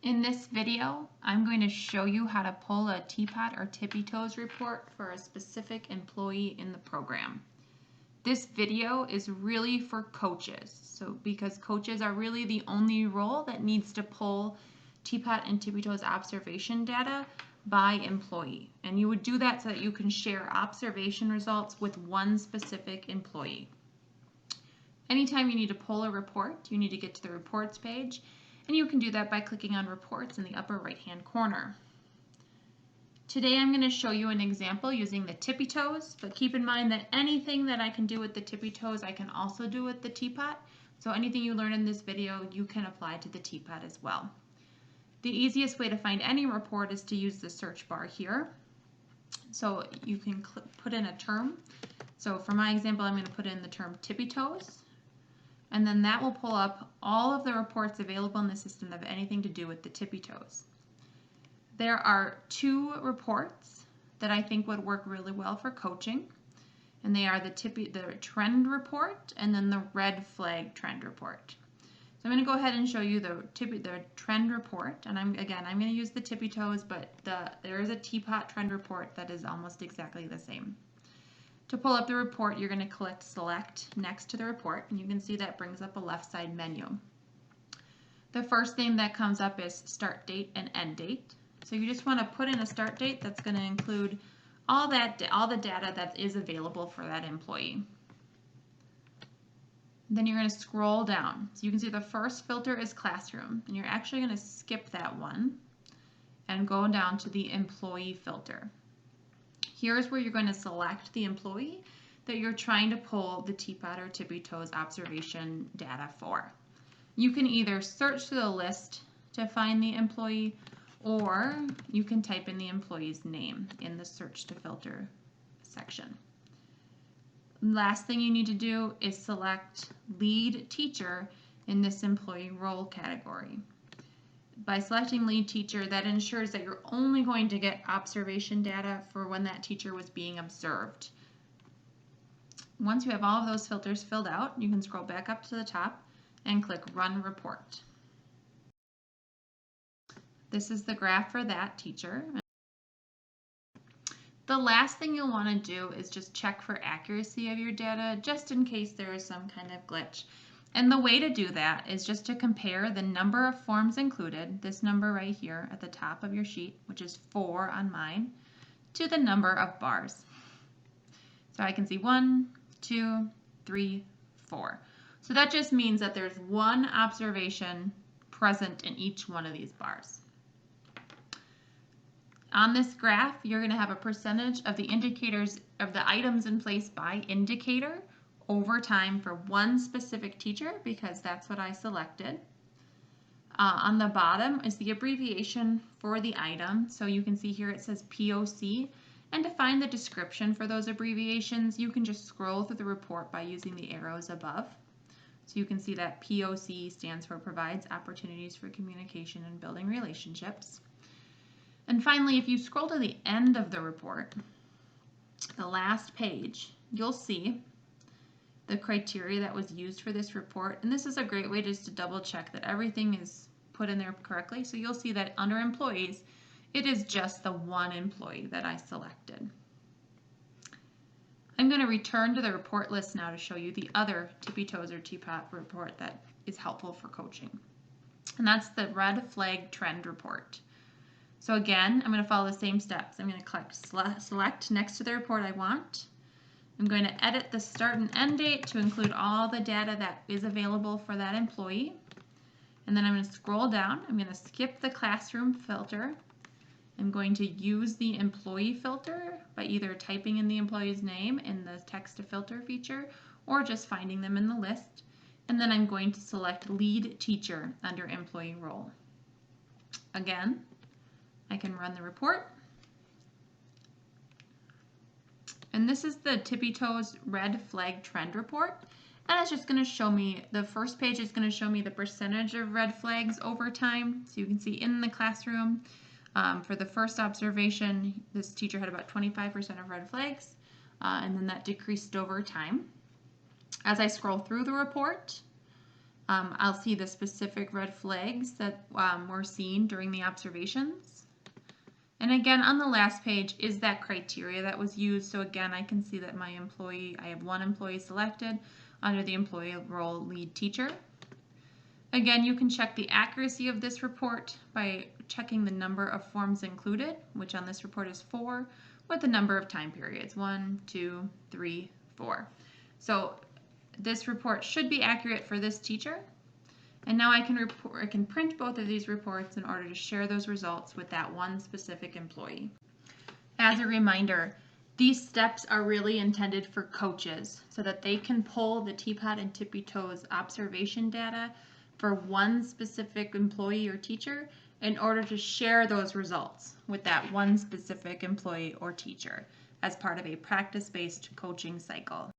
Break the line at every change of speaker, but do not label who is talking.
In this video, I'm going to show you how to pull a TPOT or TPITOS report for a specific employee in the program. This video is really for coaches, because coaches are really the only role that needs to pull TPOT and TPITOS observation data by employee. And you would do that so that you can share observation results with one specific employee. Anytime you need to pull a report, you need to get to the reports page, and you can do that by clicking on reports in the upper right hand corner. Today I'm going to show you an example using the TPITOS, but keep in mind that anything that I can do with the TPITOS I can also do with the TPOT. So anything you learn in this video you can apply to the TPOT as well. The easiest way to find any report is to use the search bar here. So you can put in a term. So for my example, I'm going to put in the term TPITOS. And then that will pull up all of the reports available in the system that have anything to do with the TPITOS. There are two reports that I think would work really well for coaching, and they are the trend report and then the red flag trend report. So I'm going to go ahead and show you the trend report, and I'm going to use the TPITOS, but there is a TPOT trend report that is almost exactly the same. To pull up the report, you're going to click Select next to the report, and you can see that brings up a left side menu. The first thing that comes up is start date and end date. So you just want to put in a start date that's going to include all the data that is available for that employee. Then you're going to scroll down. So you can see the first filter is classroom, and you're actually going to skip that one and go down to the employee filter. Here's where you're going to select the employee that you're trying to pull the TPOT or TPITOS observation data for. You can either search through the list to find the employee, or you can type in the employee's name in the search to filter section. Last thing you need to do is select lead teacher in this employee role category. By selecting lead teacher, that ensures that you're only going to get observation data for when that teacher was being observed. Once you have all of those filters filled out, you can scroll back up to the top and click Run Report. This is the graph for that teacher. The last thing you'll want to do is just check for accuracy of your data, just in case there is some kind of glitch. And the way to do that is just to compare the number of forms included, this number right here at the top of your sheet, which is 4 on mine, to the number of bars. So I can see 1, 2, 3, 4. So that just means that there's one observation present in each one of these bars. On this graph, you're going to have a percentage of the indicators of the items in place by indicator over time for one specific teacher, because that's what I selected. On the bottom is the abbreviation for the item. So you can see here it says POC. And to find the description for those abbreviations, you can just scroll through the report by using the arrows above. So you can see that POC stands for Provides Opportunities for Communication and Building Relationships. And finally, if you scroll to the end of the report, the last page, you'll see the criteria that was used for this report. And this is a great way just to double check that everything is put in there correctly. So you'll see that under employees, it is just the one employee that I selected. I'm going to return to the report list now to show you the other TPITOS or TPOT report that is helpful for coaching. And that's the red flag trend report. So again, I'm going to follow the same steps. I'm going to click select next to the report I want. I'm going to edit the start and end date to include all the data that is available for that employee. And then I'm going to scroll down. I'm going to skip the classroom filter. I'm going to use the employee filter by either typing in the employee's name in the text to filter feature or just finding them in the list. And then I'm going to select lead teacher under employee role. Again, I can run the report. And this is the TPITOS red flag trend report. And it's just going to show me, the first page is going to show me the percentage of red flags over time. So you can see in the classroom, for the first observation, this teacher had about 25% of red flags, and then that decreased over time. As I scroll through the report, I'll see the specific red flags that were seen during the observations. And again, on the last page is that criteria that was used. So again, I can see that I have one employee selected under the employee role lead teacher. Again, you can check the accuracy of this report by checking the number of forms included, which on this report is 4, with the number of time periods, 1, 2, 3, 4. So this report should be accurate for this teacher. And now I can print both of these reports in order to share those results with that one specific employee. As a reminder, these steps are really intended for coaches so that they can pull the TPOT and TPITOS observation data for one specific employee or teacher in order to share those results with that one specific employee or teacher as part of a practice-based coaching cycle.